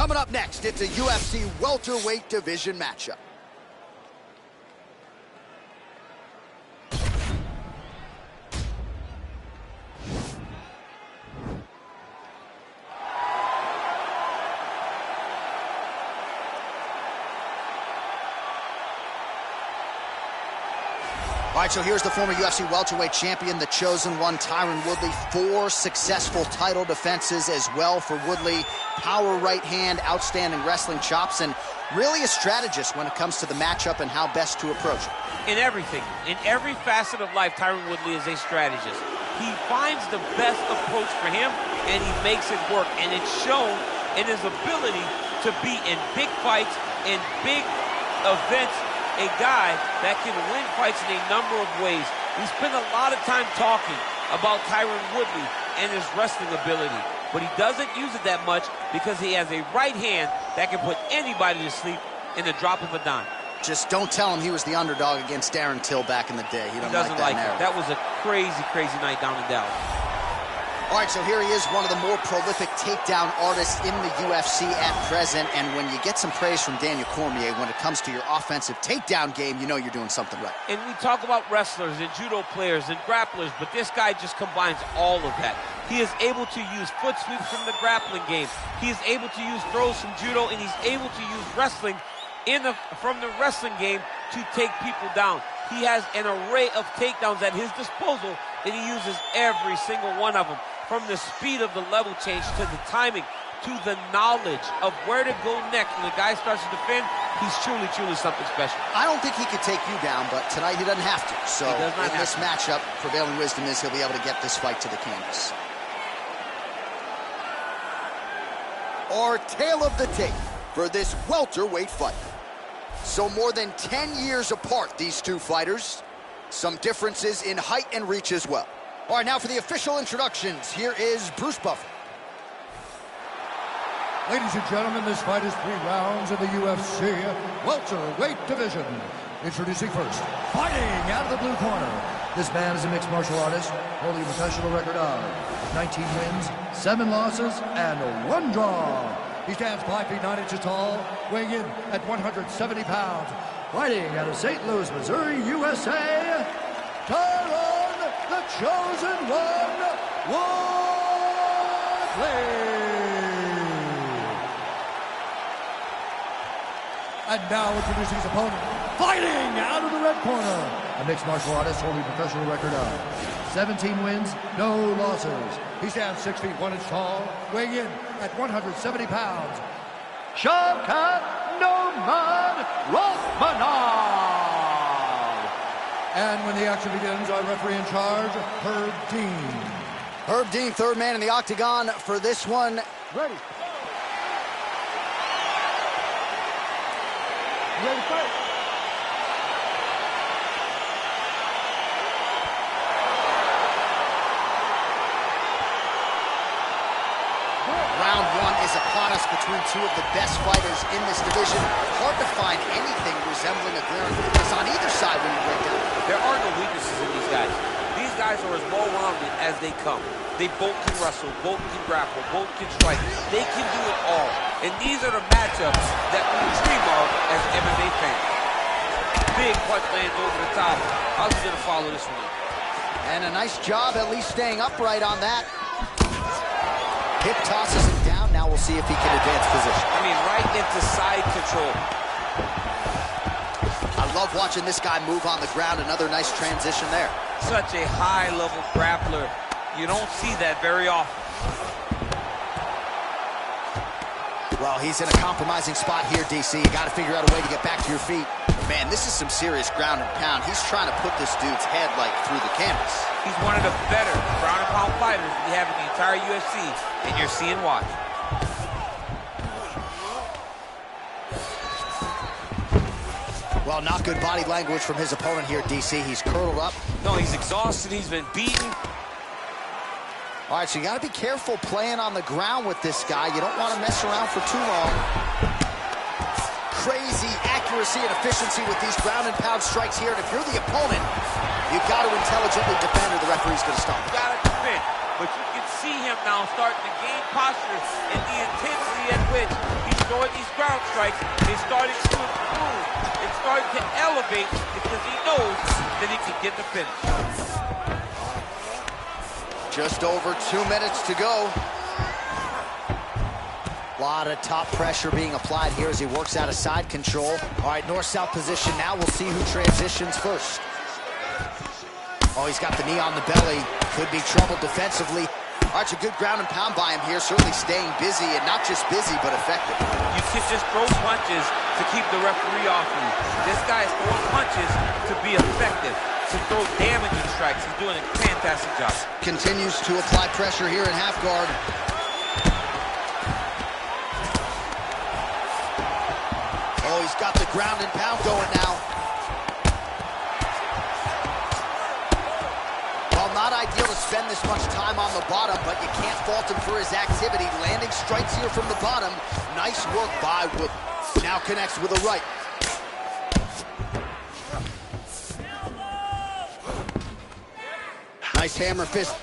Coming up next, it's a UFC welterweight division matchup. All right, so here's the former UFC welterweight champion, the chosen one, Tyron Woodley. 4 successful title defenses as well for Woodley. Power right hand, outstanding wrestling chops, and really a strategist when it comes to the matchup and how best to approach it. In everything, in every facet of life, Tyron Woodley is a strategist. He finds the best approach for him, and he makes it work. And it's shown in his ability to be in big fights, in big events, a guy that can win fights in a number of ways. We spend a lot of time talking about Tyron Woodley and his wrestling ability, but he doesn't use it that much because he has a right hand that can put anybody to sleep in the drop of a dime. Just don't tell him he was the underdog against Darren Till back in the day. He doesn't like that. That was a crazy, crazy night down in Dallas. All right, so here he is, one of the more prolific takedown artists in the UFC at present. And when you get some praise from Daniel Cormier when it comes to your offensive takedown game, you know you're doing something right. And we talk about wrestlers and judo players and grapplers, but this guy just combines all of that. He is able to use foot sweeps from the grappling game. He is able to use throws from judo, and he's able to use wrestling from the wrestling game to take people down. He has an array of takedowns at his disposal, and he uses every single one of them. From the speed of the level change to the timing to the knowledge of where to go next when the guy starts to defend, he's truly, truly something special. I don't think he could take you down, but tonight he doesn't have to. So in this matchup, prevailing wisdom is he'll be able to get this fight to the canvas. Our tale of the tape for this welterweight fight. So more than 10 years apart, these two fighters. Some differences in height and reach as well. All right, now for the official introductions, here is Bruce Buffer. Ladies and gentlemen, this fight is 3 rounds in the UFC welterweight division. Introducing first, fighting out of the blue corner. This man is a mixed martial artist, holding a professional record of 19 wins, 7 losses, and 1 draw. He stands 5 feet 9 inches tall, weighing in at 170 pounds. Fighting out of St. Louis, Missouri, USA, Tyron, the chosen one, Woodley. And now introducing his opponent, fighting out of the red corner, a mixed martial artist holding a professional record of 17 wins, no losses. He stands 6 feet 1 inch tall, weighing in at 170 pounds. Shavkat Nurmagomedov. And when the action begins, our referee in charge, Herb Dean. Herb Dean, third man in the octagon for this one. Ready. Ready to fight. Round 1 is upon us between two of the best fighters in this division. Hard to find anything resembling a glaring weakness on either side when you break down. There are no weaknesses in these guys. These guys are as well-rounded as they come. They both can wrestle, both can grapple, both can strike. They can do it all. And these are the matchups that we dream of as MMA fans. Big punch lands over the top. How's he gonna follow this one? And a nice job at least staying upright on that. Hip tosses him down. Now we'll see if he can advance position. I mean, right into side control. I love watching this guy move on the ground. Another nice transition there. Such a high-level grappler. You don't see that very often. Well, he's in a compromising spot here, DC. You got to figure out a way to get back to your feet. Man, this is some serious ground and pound. He's trying to put this dude's head, like, through the canvas. He's one of the better ground and pound fighters we have in the entire UFC, and you're seeing why. Well, not good body language from his opponent here, DC. He's curled up. No, he's exhausted. He's been beaten. All right, so you got to be careful playing on the ground with this guy. You don't want to mess around for too long. Crazy accuracy and efficiency with these ground and pound strikes here. And if you're the opponent, you've got to intelligently defend or the referee's going to stop. You got to defend. But you can see him now starting to gain posture and the intensity at which he's throwing these ground strikes is starting to improve. It's starting to elevate because he knows that he can get the finish. Just over 2 minutes to go. A lot of top pressure being applied here as he works out of side control. All right, north-south position now. We'll see who transitions first. Oh, he's got the knee on the belly. Could be trouble defensively. All right, it's a good ground and pound by him here. Certainly staying busy, and not just busy, but effective. You can just throw punches to keep the referee off you. This guy is throwing punches to be effective, to throw damaging strikes. He's doing a fantastic job. Continues to apply pressure here in half guard. Oh, he's got the ground and pound going now. Well, not ideal to spend this much time on the bottom, but you can't fault him for his activity. Landing strikes here from the bottom. Nice work by Wood. Now connects with a right. Nice hammer fist.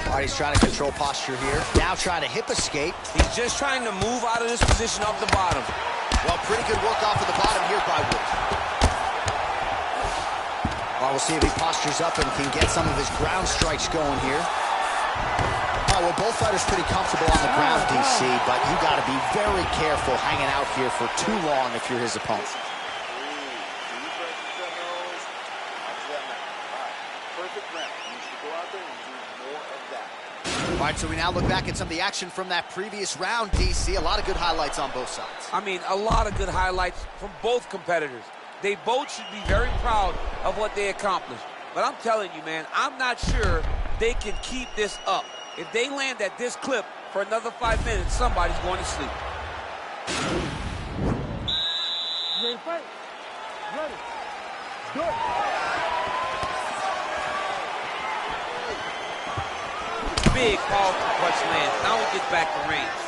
All right, he's trying to control posture here. Now trying to hip escape. He's just trying to move out of this position off the bottom. Well, pretty good work off of the bottom here by Wood. Well, we'll see if he postures up and can get some of his ground strikes going here. All right, well, both fighters pretty comfortable on the ground, DC, but you got to be very careful hanging out here for too long if you're his opponent. All right, so we now look back at some of the action from that previous round, DC. A lot of good highlights on both sides. I mean, a lot of good highlights from both competitors. They both should be very proud of what they accomplished. But I'm telling you, man, I'm not sure they can keep this up. If they land at this clip for another 5 minutes, somebody's going to sleep. Ready to fight? Ready. Good. Big, powerful punch lands. Now he gets back to range.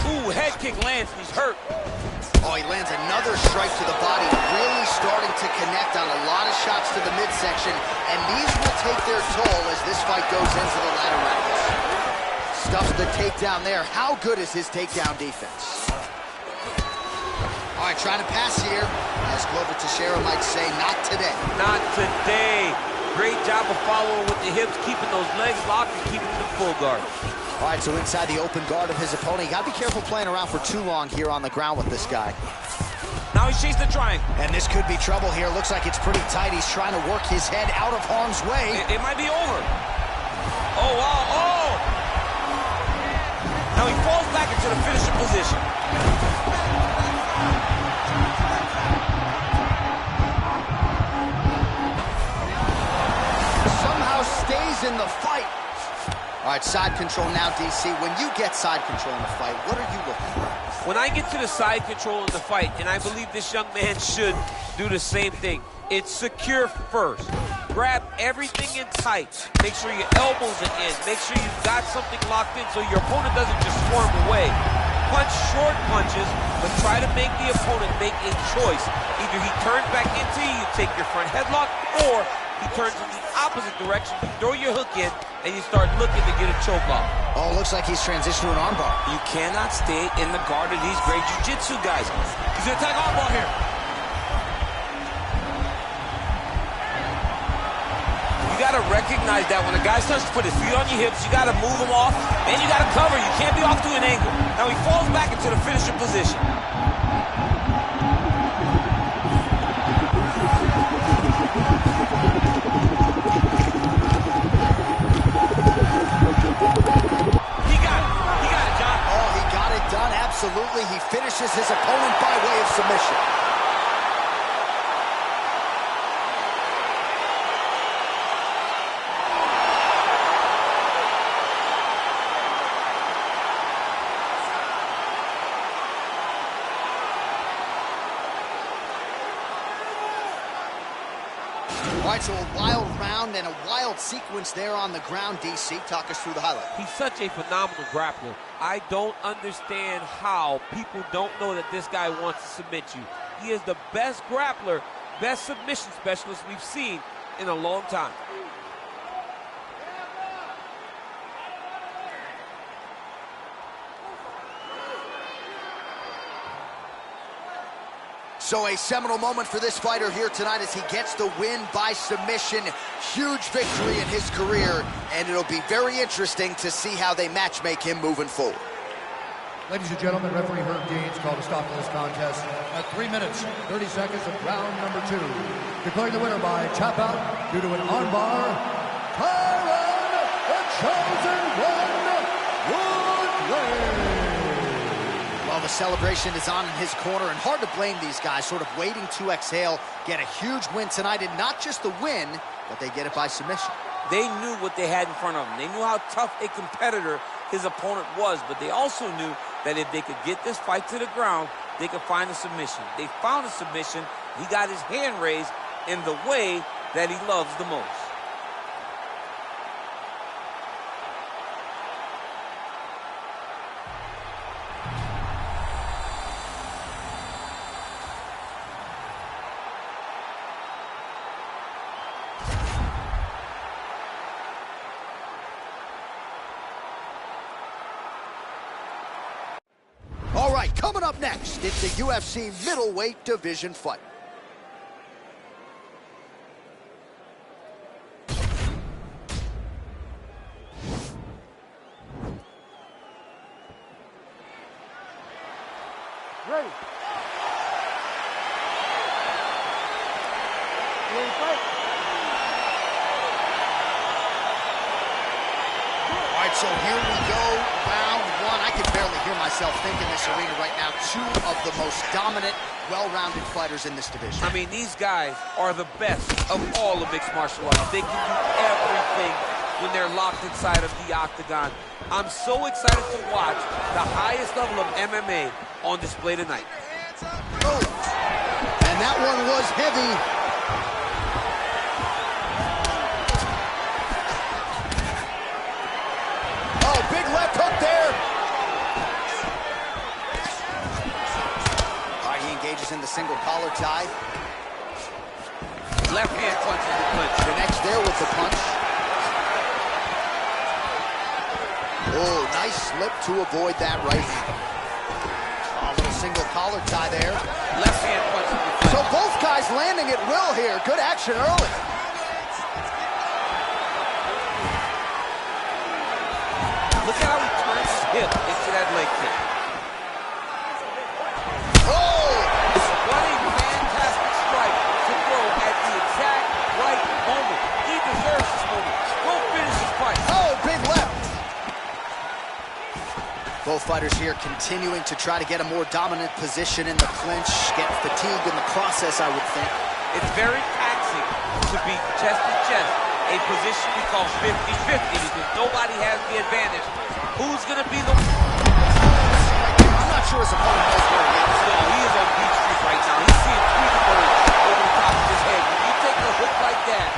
Ooh, head kick lands, and he's hurt. Oh, he lands another strike to the body, really starting to connect on a lot of shots to the midsection, and these will take their toll as this fight goes into the latter rounds. Stuffs the takedown there. How good is his takedown defense? All right, trying to pass here. As Glover Teixeira might say, not today. Not today. Great job of following with the hips, keeping those legs locked and keeping them full guard. All right, so inside the open guard of his opponent. You got to be careful playing around for too long here on the ground with this guy. Now he's chasing the triangle. And this could be trouble here. Looks like it's pretty tight. He's trying to work his head out of harm's way. It might be over. Oh, wow, oh! Now he falls back into the finishing position. Somehow stays in the fight. All right, side control now, DC. When you get side control in the fight, what are you looking for? When I get to the side control in the fight, and I believe this young man should do the same thing, it's secure first. Grab everything in tight. Make sure your elbows are in. Make sure you've got something locked in so your opponent doesn't just swarm away. Punch short punches, but try to make the opponent make a choice. Either he turns back into you, you take your front headlock, or he turns in the opposite direction, you throw your hook in, and you start looking to get a choke off. Oh, looks like he's transitioned to an armbar. You cannot stay in the guard of these great jiu-jitsu guys. He's gonna attack armbar here. You gotta recognize that when a guy starts to put his feet on your hips, you gotta move him off, and you gotta cover. You can't be off to an angle. Now he falls back into the finishing position. Absolutely, he finishes his opponent by way of submission. All right, so a wild round and a wild sequence there on the ground, DC. Talk us through the highlight. He's such a phenomenal grappler. I don't understand how people don't know that this guy wants to submit you. He is the best grappler, best submission specialist we've seen in a long time. So a seminal moment for this fighter here tonight as he gets the win by submission. Huge victory in his career, and it'll be very interesting to see how they matchmake him moving forward. Ladies and gentlemen, referee Herb Gaines called a stop to this contest at 3 minutes, 30 seconds of round number 2. Declaring the winner by tap out due to an armbar, Tyron, the Chosen One, Woodley. Well, the celebration is on in his corner, and hard to blame these guys, sort of waiting to exhale, get a huge win tonight, and not just the win, but they get it by submission. They knew what they had in front of them. They knew how tough a competitor his opponent was, but they also knew that if they could get this fight to the ground, they could find a submission. They found a submission. He got his hand raised in the way that he loves the most. All right, coming up next, it's a UFC middleweight division fight. Ready. Ready, fight. All right, so here we go, round 1. I can barely hear myself think in this arena right now. 2 of the most dominant, well-rounded fighters in this division. I mean, these guys are the best of all of mixed martial arts. They can do everything when they're locked inside of the octagon. I'm so excited to watch the highest level of MMA on display tonight. Oh, and that one was heavy. Oh, big left hook there. All right, he engages in the single collar tie. Left hand punches the clinch. Connects there with the punch. Oh, nice slip to avoid that right hand. A little single collar tie there. Left hand punches the clinch. So both guys landing at will here. Good action early. Look at how he turns his hip into that leg kick. Oh! What a fantastic strike to throw at the exact right moment. He deserves this moment. Go finish his fight. Oh, big left. Both fighters here continuing to try to get a more dominant position in the clinch, get fatigued in the process, I would think. It's very taxing to be chest to chest, a position we call 50-50 because nobody has the advantage. Who's going to be the... I'm not sure his opponent knows where he is. No, he is on Beach Street right now. He's seeing Tweety over the top of his head. When you take a hook like that,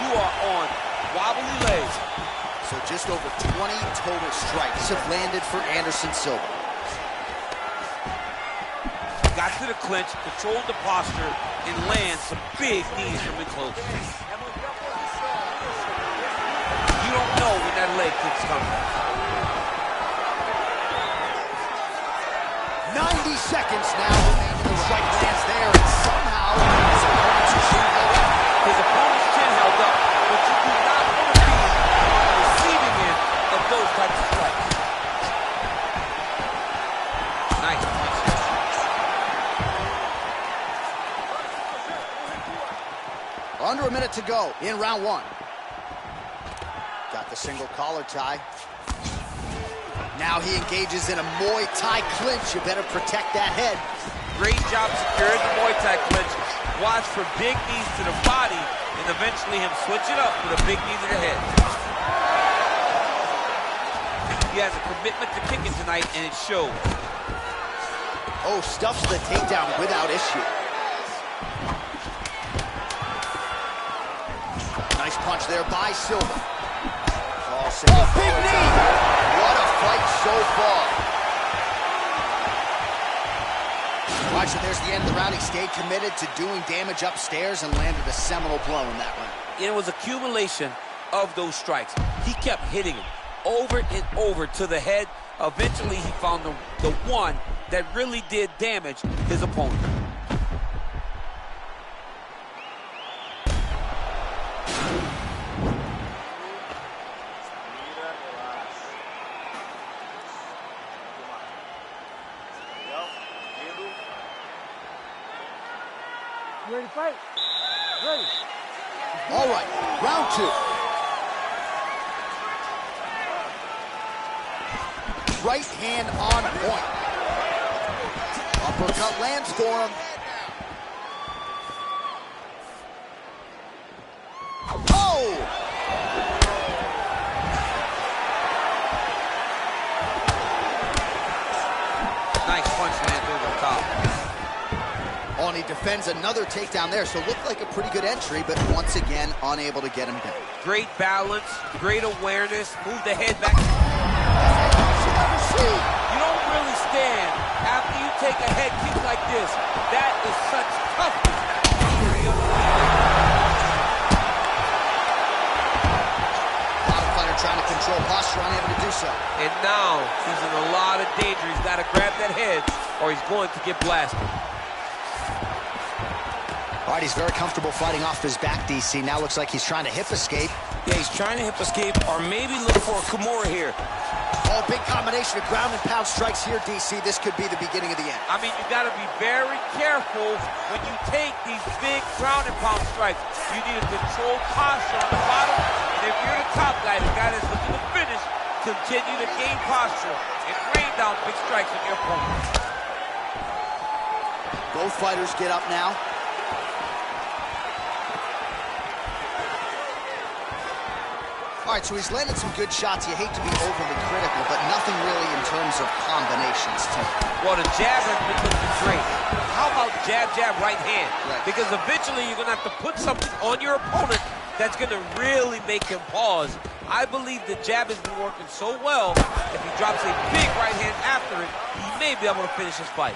you are on wobbly legs. So just over 20 total strikes have landed for Anderson Silva. Got to the clinch, controlled the posture, and lands some big knees from in close. You don't know when that leg kick's coming. 90 seconds now remaining. The strike lands there, and somehow his opponent's chin held up. His opponent's chin held up, but you do not want to be on the receiving end of those types of strikes. Nice punch. Under a minute to go in round 1. Got the single collar tie. Now he engages in a Muay Thai clinch. You better protect that head. Great job securing the Muay Thai clinch. Watch for big knees to the body and eventually him switch it up with a big knee to the head. He has a commitment to kicking tonight, and it shows. Oh, stuffs the takedown without issue. Nice punch there by Silva. Oh, big knee! What a fight so far. Watch, so there's the end of the round. He stayed committed to doing damage upstairs and landed a seminal blow in that round. It was accumulation of those strikes. He kept hitting him over and over to the head. Eventually, he found the one that really did damage his opponent. You ready to fight? Ready. All right, round 2. Right hand on point. Uppercut lands for him. Oh! Nice punch lands over the top. Oh, and he defends another takedown there, so it looked like a pretty good entry, but once again, unable to get him down. Great balance, great awareness, move the head back. You don't really stand after you take a head kick like this. That is such toughness. Bottom fighter trying to control posture, unable to do so. And now he's in a lot of danger. He's got to grab that head or he's going to get blasted. All right, he's very comfortable fighting off his back, DC. Now looks like he's trying to hip escape. Yeah, he's trying to hip escape or maybe look for a Kimura here. Oh, big combination of ground and pound strikes here, DC. This could be the beginning of the end. I mean, you got to be very careful when you take these big ground and pound strikes. You need to control posture on the bottom. And if you're the top guy, the guy that's looking to finish, continue to gain posture and rain down big strikes on your opponent. Both fighters get up now. All right, so he's landed some good shots. You hate to be overly critical, but nothing really in terms of combinations. Well, the jab has been looking great. How about jab, jab, right hand? Right. Because eventually you're going to have to put something on your opponent that's going to really make him pause. I believe the jab has been working so well, if he drops a big right hand after it, he may be able to finish his fight.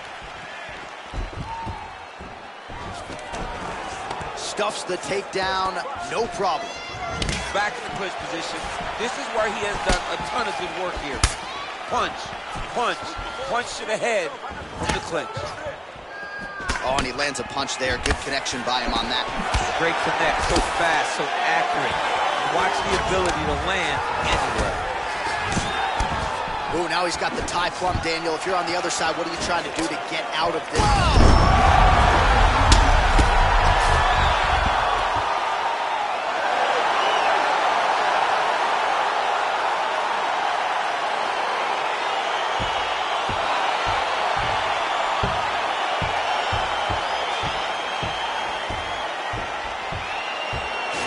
Stuffs the takedown, no problem. Back in the push position. This is where he has done a ton of good work here. Punch, punch, punch to the head from the clinch. Oh, and he lands a punch there. Good connection by him on that. Great connect, so fast, so accurate. Watch the ability to land anywhere. Ooh, now he's got the tie plumb, Daniel. If you're on the other side, what are you trying to do to get out of this?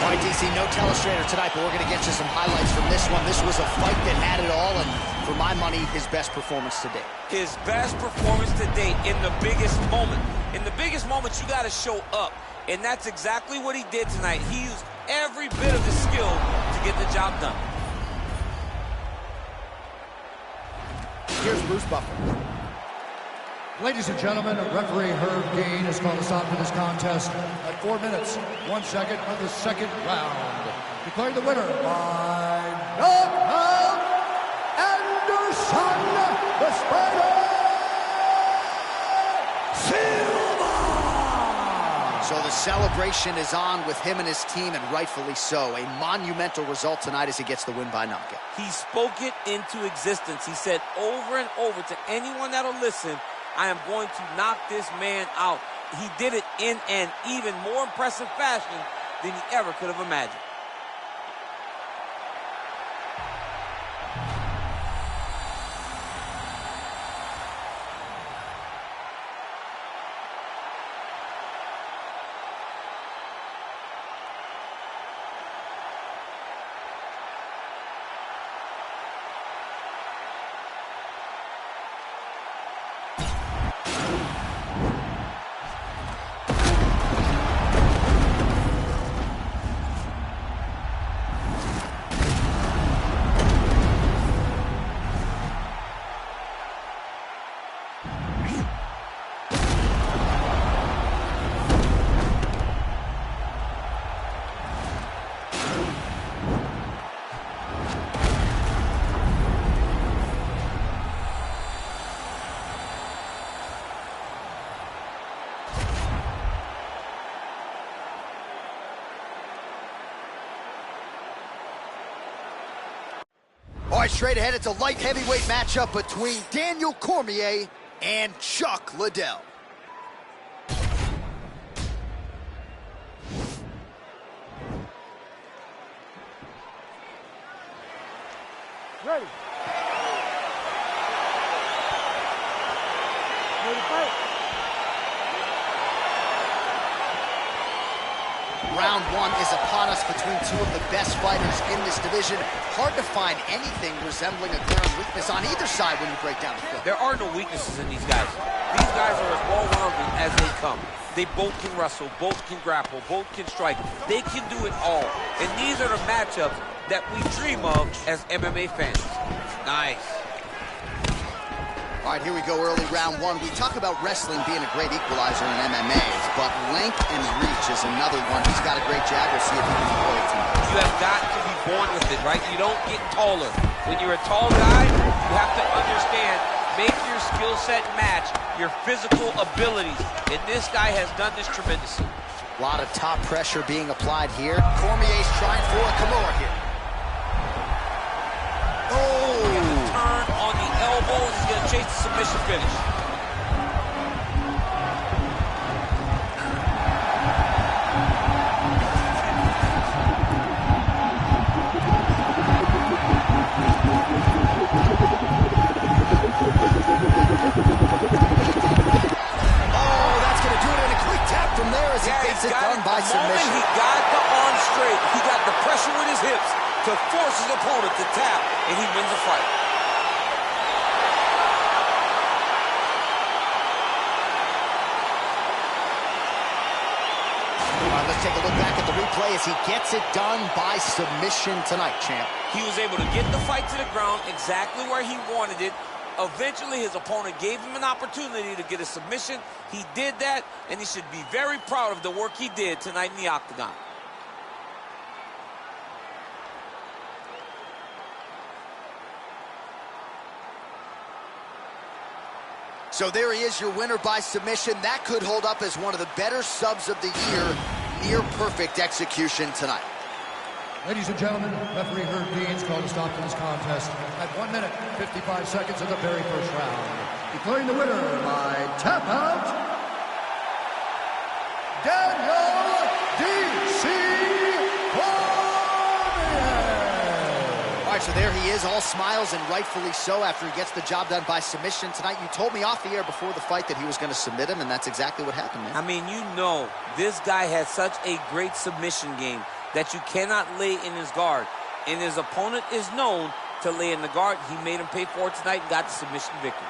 All right, DC, no telestrator tonight, but we're going to get you some highlights from this one. This was a fight that had it all, and for my money, his best performance to date. His best performance to date in the biggest moment. In the biggest moment, you got to show up, and that's exactly what he did tonight. He used every bit of his skill to get the job done. Here's Bruce Buffer. Ladies and gentlemen, referee Herb Dean has called a stop to this contest at 4 minutes, 1 second of the second round. Declaring the winner by knockout, Anderson, the Spider Silva! So the celebration is on with him and his team, and rightfully so. A monumental result tonight as he gets the win by knockout. He spoke it into existence. He said over and over to anyone that'll listen, I am going to knock this man out. He did it in an even more impressive fashion than he ever could have imagined. All right, straight ahead, it's a light heavyweight matchup between Daniel Cormier and Chuck Liddell. Ready. Ready to fight. Round one is upon us between two of the best fighters in this division. Hard to find anything resembling a glaring weakness on either side when you break down the film. There are no weaknesses in these guys. These guys are as well-rounded as they come. They both can wrestle, both can grapple, both can strike. They can do it all. And these are the matchups that we dream of as MMA fans. Nice. All right, here we go, early round one. We talk about wrestling being a great equalizer in MMA, but length and reach is another one. He's got a great jab. We'll see if he can employ it tonight. You have got to be born with it, right? You don't get taller. When you're a tall guy, you have to understand, make your skill set match your physical abilities. And this guy has done this tremendously. A lot of top pressure being applied here. Cormier's trying for a Kimura here. Turn on the elbow, and he's going to chase the submission finish. That's going to do it in a quick tap from there as he gets it done by submission. He got the arm straight. He got the pressure with his hips to force his opponent to tap, and he wins the fight. Let's take a look back at the replay as he gets it done by submission tonight, champ. He was able to get the fight to the ground exactly where he wanted it. Eventually, his opponent gave him an opportunity to get a submission. He did that, and he should be very proud of the work he did tonight in the octagon. So there he is, your winner by submission. That could hold up as one of the better subs of the year. Near perfect execution tonight. Ladies and gentlemen, referee Herb Dean's called a stop to this contest at 1 minute, 55 seconds of the very first round. Declaring the winner by tap out, Daniel All right, so there he is, all smiles, and rightfully so after he gets the job done by submission tonight. You told me off the air before the fight that he was going to submit him, and that's exactly what happened, man. I mean, you know, this guy has such a great submission game that you cannot lay in his guard. And his opponent is known to lay in the guard. He made him pay for it tonight and got the submission victory.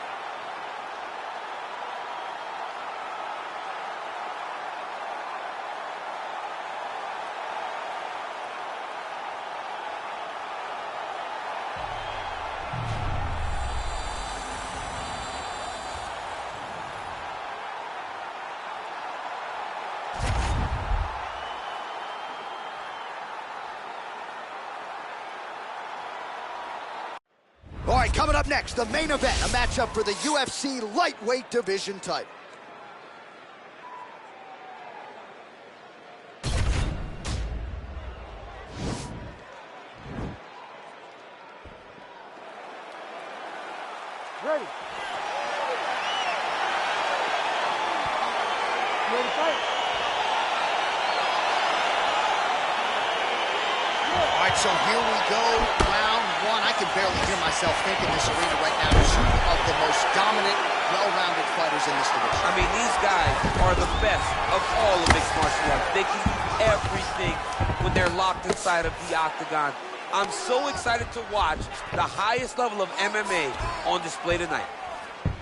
All right, coming up next, the main event, a matchup for the UFC lightweight division title. Ready. Ready to fight. All right, so here we go, round one. I can barely hear myself think in this arena right now. Two of the most dominant, well-rounded fighters in this division. I mean, these guys are the best of all of mixed martial arts. They can do everything when they're locked inside of the octagon. I'm so excited to watch the highest level of MMA on display tonight.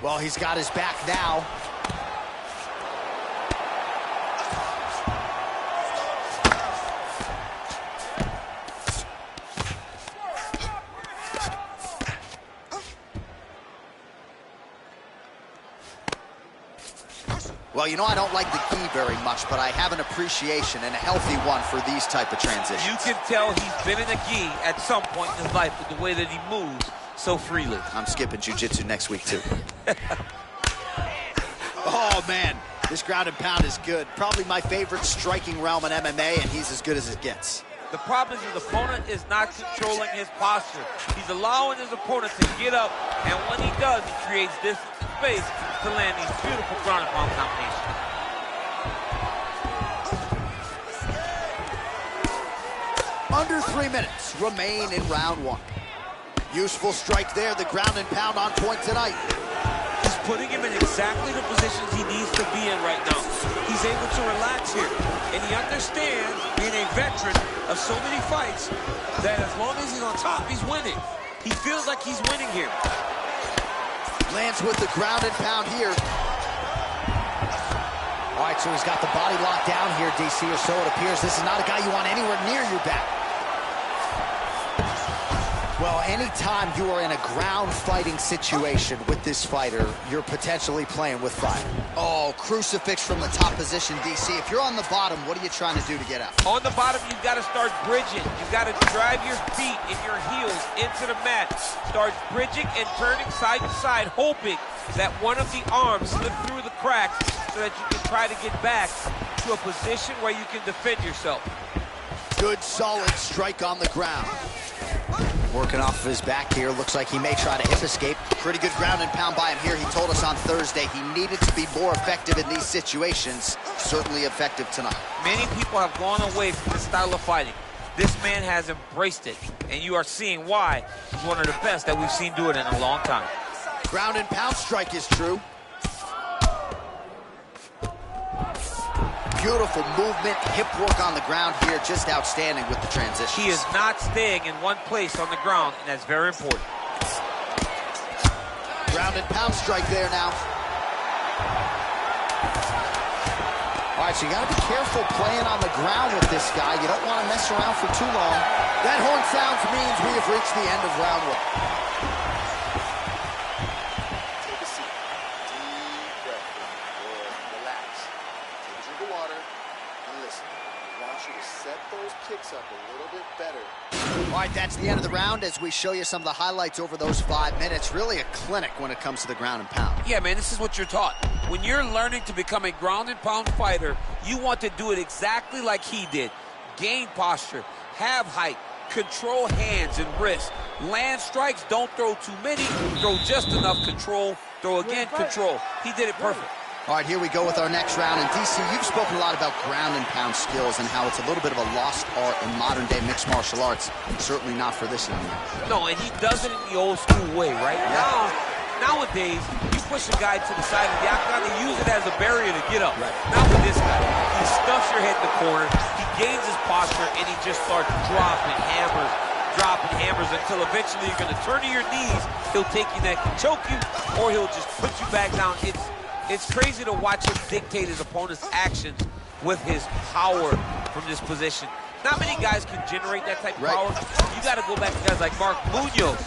Well, he's got his back now. Well, you know, I don't like the gi very much, but I have an appreciation and a healthy one for these type of transitions. You can tell he's been in a gi at some point in his life with the way that he moves so freely. I'm skipping jiu-jitsu next week, too. Oh, man, this ground and pound is good. Probably my favorite striking realm in MMA, and he's as good as it gets. The problem is his opponent is not controlling his posture. He's allowing his opponent to get up, and when he does, he creates distance and space to land these beautiful ground and pound combinations. Under 3 minutes remain in round one. Useful strike there, the ground and pound on point tonight. He's putting him in exactly the positions he needs to be in right now. He's able to relax here, and he understands, being a veteran of so many fights, that as long as he's on top, he's winning. He feels like he's winning here. Lands with the ground and pound here. All right, so he's got the body locked down here, DC, or so it appears. This is not a guy you want anywhere near your back. Well, anytime you are in a ground fighting situation with this fighter, you're potentially playing with fire. Oh, crucifix from the top position, DC. If you're on the bottom, what are you trying to do to get out? On the bottom, you've got to start bridging. You've got to drive your feet and your heels into the mat. Start bridging and turning side to side, hoping that one of the arms slip through the cracks so that you can try to get back to a position where you can defend yourself. Good, solid strike on the ground. Working off of his back here. Looks like he may try to hip escape. Pretty good ground and pound by him here. He told us on Thursday he needed to be more effective in these situations. Certainly effective tonight. Many people have gone away from this style of fighting. This man has embraced it, and you are seeing why he's one of the best that we've seen do it in a long time. Ground and pound strike is true. Beautiful movement, hip work on the ground here, just outstanding with the transitions. He is not staying in one place on the ground, and that's very important. Ground and pound strike there now. All right, so you got to be careful playing on the ground with this guy. You don't want to mess around for too long. That horn sounds means we have reached the end of round one. Take a seat. Deep breath. Good. Relax. Take a drink of water and listen. I want you to set those kicks up a little bit better. All right, that's the end of the round as we show you some of the highlights over those 5 minutes. Really a clinic when it comes to the ground and pound. Yeah, man, this is what you're taught. When you're learning to become a ground and pound fighter, you want to do it exactly like he did. Gain posture, have height, control hands and wrists. Land strikes, don't throw too many, throw just enough, control, throw again, control. He did it perfect. All right, here we go with our next round. And DC, you've spoken a lot about ground and pound skills and how it's a little bit of a lost art in modern day mixed martial arts. Certainly not for this young man. No, and he does it in the old school way, right? Yeah. Nowadays, you push a guy to the side of the octagon and use it as a barrier to get up. Right. Not with this guy. He stuffs your head in the corner, he gains his posture, and he just starts dropping hammers until eventually you're going to turn to your knees. He'll take you neck and choke you, or he'll just put you back down. It's crazy to watch him dictate his opponent's actions with his power from this position. Not many guys can generate that type of power. You got to go back to guys like Mark Munoz.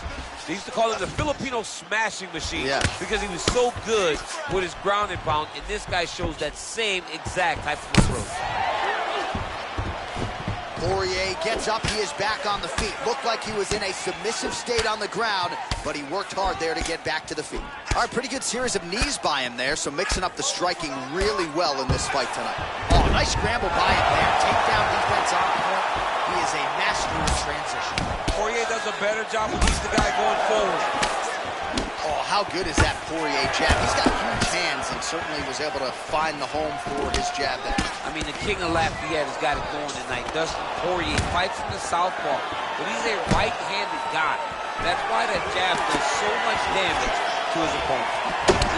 They used to call him the Filipino smashing machine because he was so good with his ground and pound, and this guy shows that same exact type of approach. Poirier gets up, he is back on the feet. Looked like he was in a submissive state on the ground, but he worked hard there to get back to the feet. All right, pretty good series of knees by him there, so mixing up the striking really well in this fight tonight. Oh, nice scramble by him there. Takedown defense on point. He is a master of transition. Poirier does a better job when he's the guy going forward. Oh, how good is that Poirier jab? He's got huge hands and certainly was able to find the home for his jab there. I mean, the king of Lafayette has got it going tonight. Dustin Poirier fights from the southpaw, but he's a right-handed guy. That's why that jab does so much damage to his opponent.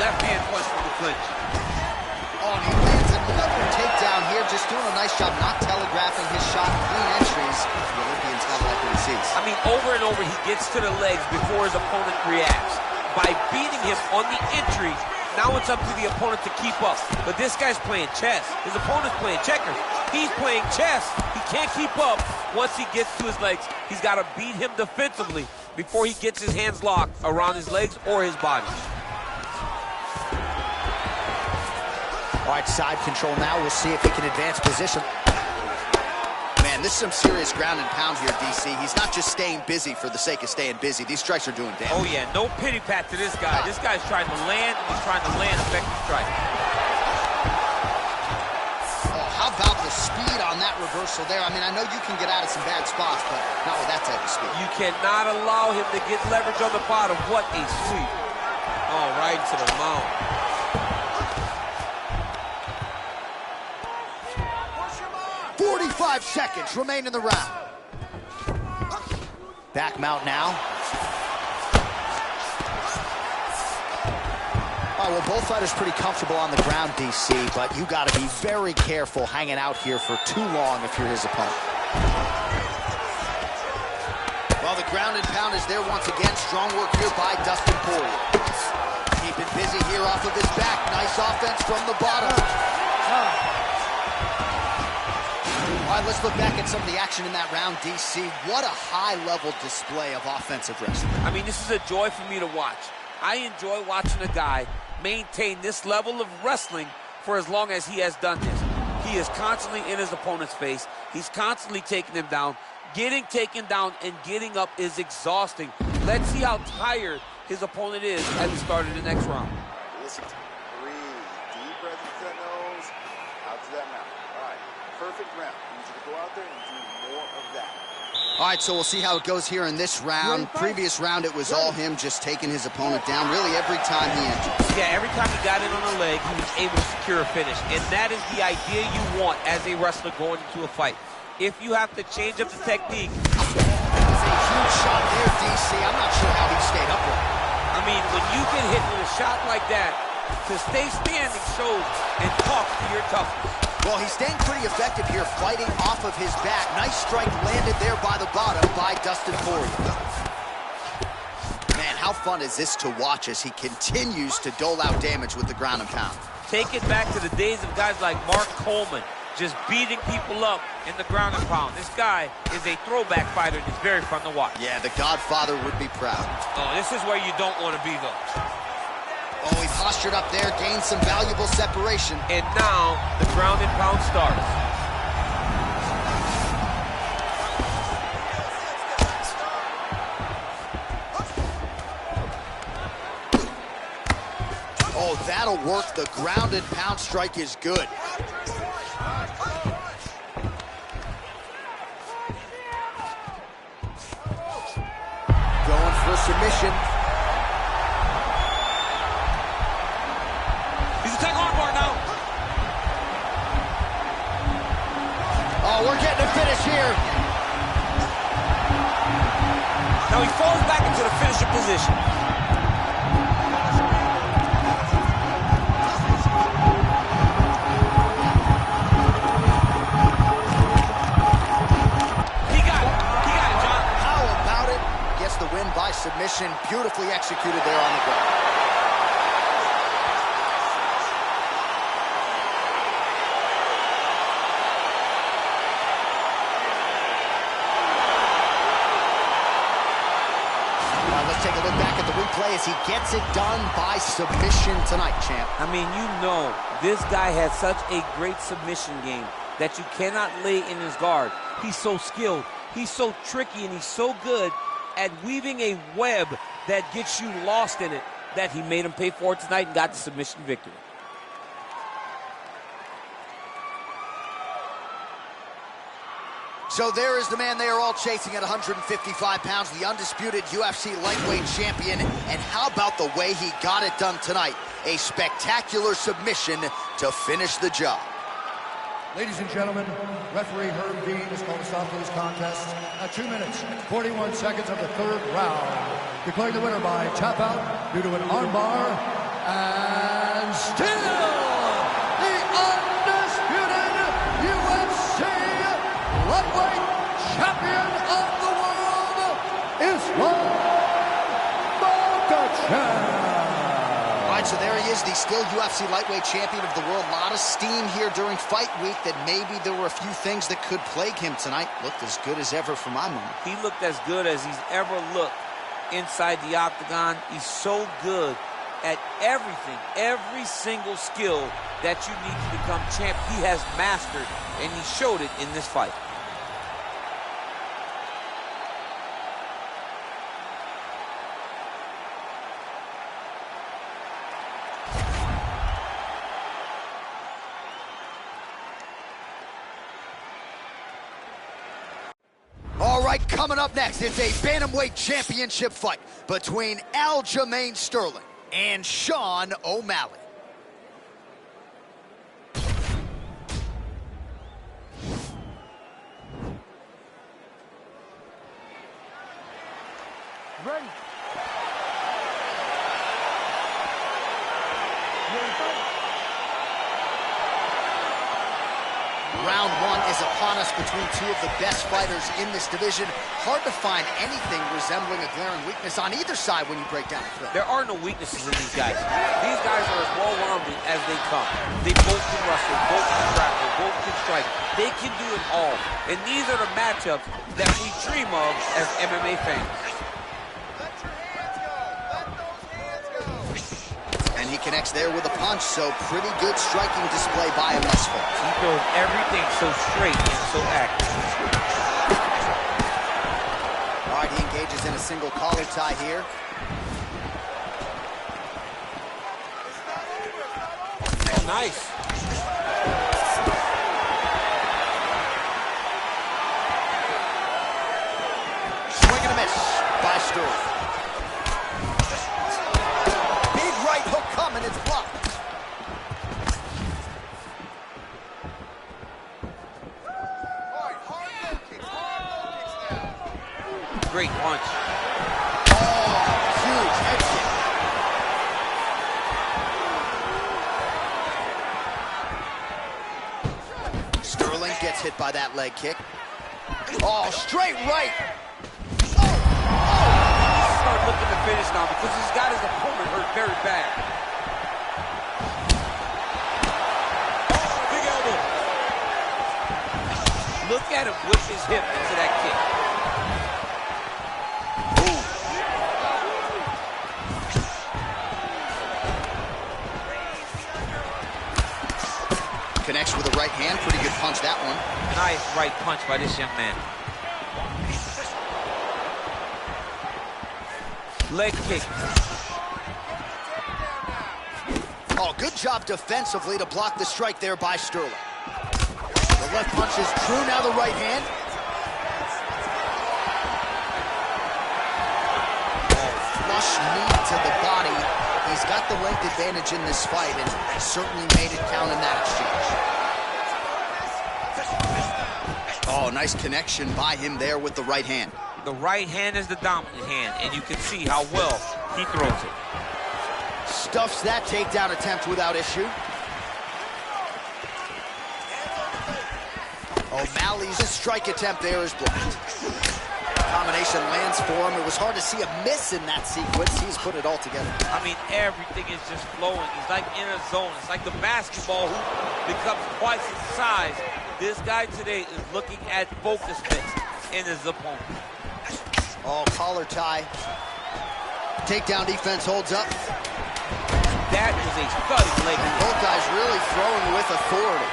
Left hand punch from the clinch. Oh, and he lands another takedown here, just doing a nice job not telegraphing his shot. Clean entries. The Olympian's got like what he sees. I mean, over and over, he gets to the legs before his opponent reacts. By beating him on the entry, now it's up to the opponent to keep up. But this guy's playing chess. His opponent's playing checkers. He's playing chess. He can't keep up once he gets to his legs. He's got to beat him defensively before he gets his hands locked around his legs or his body. All right, side control now. We'll see if he can advance position. Man, this is some serious ground and pound here, DC. He's not just staying busy for the sake of staying busy. These strikes are doing damage. Oh, yeah, no pity pat to this guy. This guy's trying to land, and he's trying to land effective strike. Oh, how about the speed on that reversal there. I mean, I know you can get out of some bad spots, but not with that type of speed. You cannot allow him to get leverage on the bottom. What a sweep. Oh, right into the mount. 45 seconds remain in the round. Back mount now. Oh, well, both fighters pretty comfortable on the ground, DC, but you got to be very careful hanging out here for too long if you're his opponent. Well, the ground and pound is there once again. Strong work here by Dustin Poirier. Keeping busy here off of his back. Nice offense from the bottom. All right, let's look back at some of the action in that round, DC. What a high-level display of offensive wrestling. I mean, this is a joy for me to watch. I enjoy watching a guy maintain this level of wrestling for as long as he has done this. He is constantly in his opponent's face. He's constantly taking him down. Getting taken down and getting up is exhausting. Let's see how tired his opponent is at the start of the next round. Listen to me. Breathe. Deep breath into that nose, out to that mouth. All right, perfect round. I need you to go out there and do more of that. All right, so we'll see how it goes here in this round. Previous round, it was all him just taking his opponent down really every time he entered. Yeah, every time he got in on a leg, he was able to secure a finish. And that is the idea you want as a wrestler going into a fight. If you have to change up the technique. That was a huge shot there, DC. I'm not sure how he stayed upright. I mean, when you get hit with a shot like that, to stay standing shows and talks to your toughness. Well, he's staying pretty effective here, fighting off of his back. Nice strike landed there by the bottom by Dustin Poirier. Man, how fun is this to watch as he continues to dole out damage with the ground and pound. Take it back to the days of guys like Mark Coleman, just beating people up in the ground and pound. This guy is a throwback fighter, and it's very fun to watch. Yeah, the Godfather would be proud. Oh, this is where you don't want to be, though. Oh, he postured up there, gained some valuable separation. And now the ground and pound starts. Oh, that'll work. The ground and pound strike is good. Going for a submission. We're getting a finish here. Now he falls back into the finishing position. He got it. He got it, John. How about it? Gets the win by submission. Beautifully executed there on the ground. Take a look back at the replay as he gets it done by submission tonight, champ. I mean, you know, this guy has such a great submission game that you cannot lay in his guard. He's so skilled, he's so tricky, and he's so good at weaving a web that gets you lost in it that he made him pay for it tonight and got the submission victory. So there is the man they are all chasing at 155 pounds, the undisputed UFC lightweight champion. And how about the way he got it done tonight? A spectacular submission to finish the job. Ladies and gentlemen, referee Herb Dean is going to stop this contest at 2 minutes, 41 seconds of the third round. Declaring the winner by tap out due to an armbar, and still the undisputed UFC lightweight champion of the world, Islam Makhachev. All right, so there he is, the still UFC lightweight champion of the world. A lot of steam here during fight week that maybe there were a few things that could plague him tonight. Looked as good as ever for my money. He looked as good as he's ever looked inside the octagon. He's so good at everything, every single skill that you need to become champ. He has mastered, and he showed it in this fight. right, coming up next, it's a bantamweight championship fight between Aljamain Sterling and Sean O'Malley. Ready. Ready, fight. Round one is upon us between two of the best fighters in this division. Hard to find anything resembling a glaring weakness on either side when you break down the film. There are no weaknesses in these guys. These guys are as well-rounded as they come. They both can wrestle, both can grapple, both can strike. They can do it all. And these are the matchups that we dream of as MMA fans. And he connects there with a punch, so pretty good striking display by him thus far. He throws everything so straight and so accurate. All right, he engages in a single collar tie here. Oh, nice. Swing and a miss by Sterling. Big right hook coming, it's blocked. Great punch. Huge head kick. Sterling gets hit by that leg kick. Oh, straight right. Start looking to finish now because he's got his opponent hurt very bad. Big elbow. Look at him whip his hip into that kick. Connects with the right hand. Pretty good punch, that one. Nice right punch by this young man. Leg kick. Oh, good job defensively to block the strike there by Sterling. The left punch is true, now the right hand. Oh, flush knee to the body. He's got the length advantage in this fight and certainly made it count in that exchange. Oh, nice connection by him there with the right hand. The right hand is the dominant hand, and you can see how well he throws it. Stuffs that takedown attempt without issue. O'Malley's strike attempt there is blocked. Combination lands for him. It was hard to see a miss in that sequence. He's put it all together. I mean, everything is just flowing. He's like in a zone. It's like the basketball hoop becomes twice his size. This guy today is looking at focus mix in his opponent. Oh, collar tie. Takedown defense holds up. That was a stunning leg kick. Both guys really throwing with authority.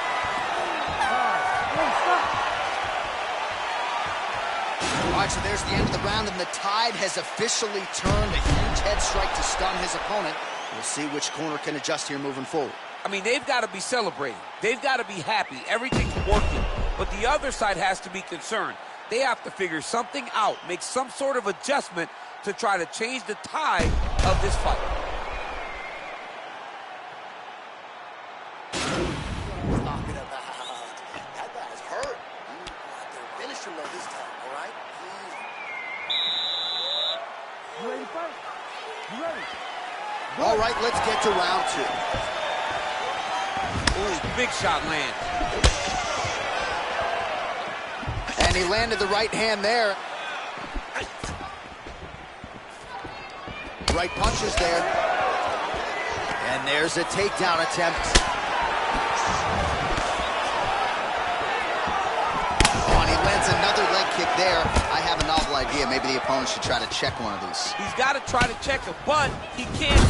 All right, so there's the end of the round, and the tide has officially turned. A huge head strike to stun his opponent. We'll see which corner can adjust here moving forward. I mean, they've got to be celebrating. They've got to be happy. Everything's working. But the other side has to be concerned. They have to figure something out, make some sort of adjustment to try to change the tide of this fight. Talking about that guy's hurt. They'll finish him though this time, all right? You ready to fight? You ready? All right, let's get to round two. Ooh, big shot lands. And he landed the right hand there. Right punches there. And there's a takedown attempt. Oh, and he lands another leg kick there. I have a novel idea. Maybe the opponent should try to check one of these. He's got to try to check him, but he can't,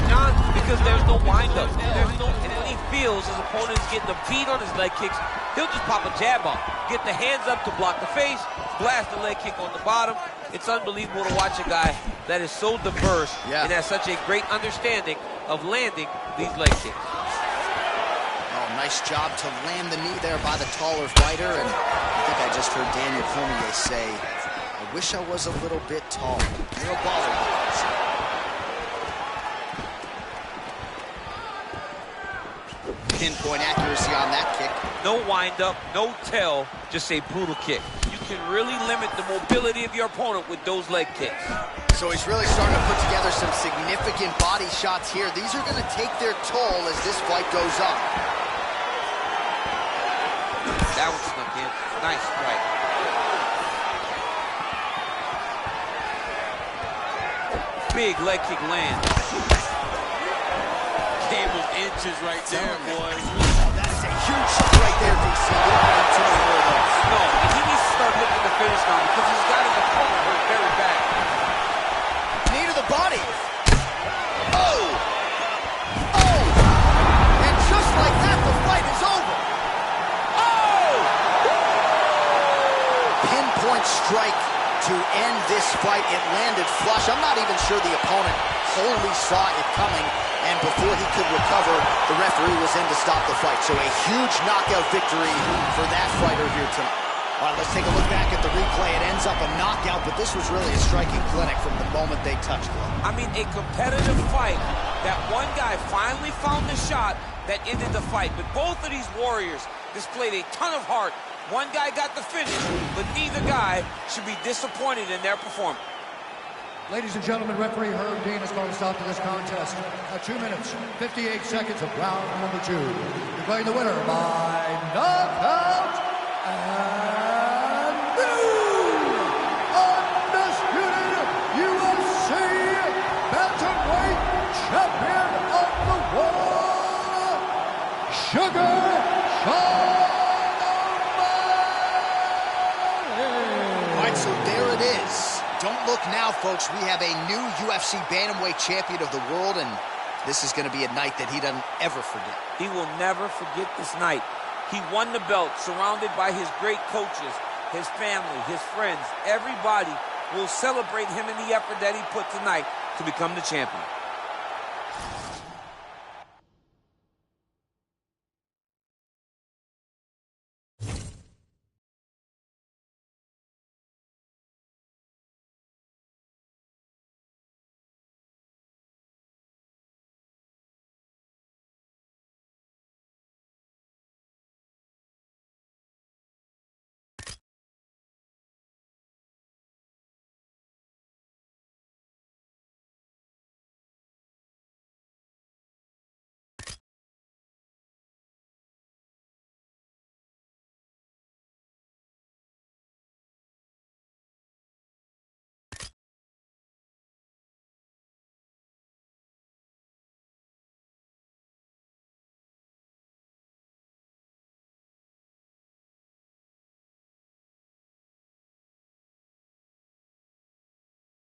John, because there's no windup. And when he feels his opponent is getting a beat on his leg kicks, he'll just pop a jab up, get the hands up to block the face, blast the leg kick on the bottom. It's unbelievable to watch a guy that is so diverse and has such a great understanding of landing these leg kicks. Oh, Nice job to land the knee there by the taller fighter, and I think I just heard Daniel Cormier say, I wish I was a little bit taller. You're a baller, guys. Pinpoint accuracy on that kick. No wind-up, no tell, just a brutal kick. You can really limit the mobility of your opponent with those leg kicks. So he's really starting to put together some significant body shots here. These are going to take their toll as this fight goes on. That one snuck in. Nice strike. Big leg kick lands. Game of inches right there, boys. That is a huge shot right there, DC. You don't have too many more of those. No, and he needs to start looking to finish now because he's got his opponent hurt very bad. Knee to the body. Oh! Oh! And just like that, the fight is over. Oh! Pinpoint strike to end this fight. It landed flush. I'm not even sure the opponent wholly saw it coming, and before he could recover, the referee was in to stop the fight. So a huge knockout victory for that fighter here tonight. All right, let's take a look back at the replay. It ends up a knockout, but this was really a striking clinic from the moment they touched it. I mean, a competitive fight that one guy finally found the shot that ended the fight. But both of these warriors displayed a ton of heart. One guy got the finish, but neither guy should be disappointed in their performance. Ladies and gentlemen, referee Herb Dean has called a stop to this contest at 2 minutes, 58 seconds of round number 2. Declaring the winner by knockout and new undisputed UFC bantamweight champion of the world, Sugar Sean. All right, so there it is. Don't look now, folks. We have a new UFC bantamweight champion of the world, and this is going to be a night that he doesn't ever forget. He will never forget this night. He won the belt, surrounded by his great coaches, his family, his friends. Everybody will celebrate him in the effort that he put tonight to become the champion.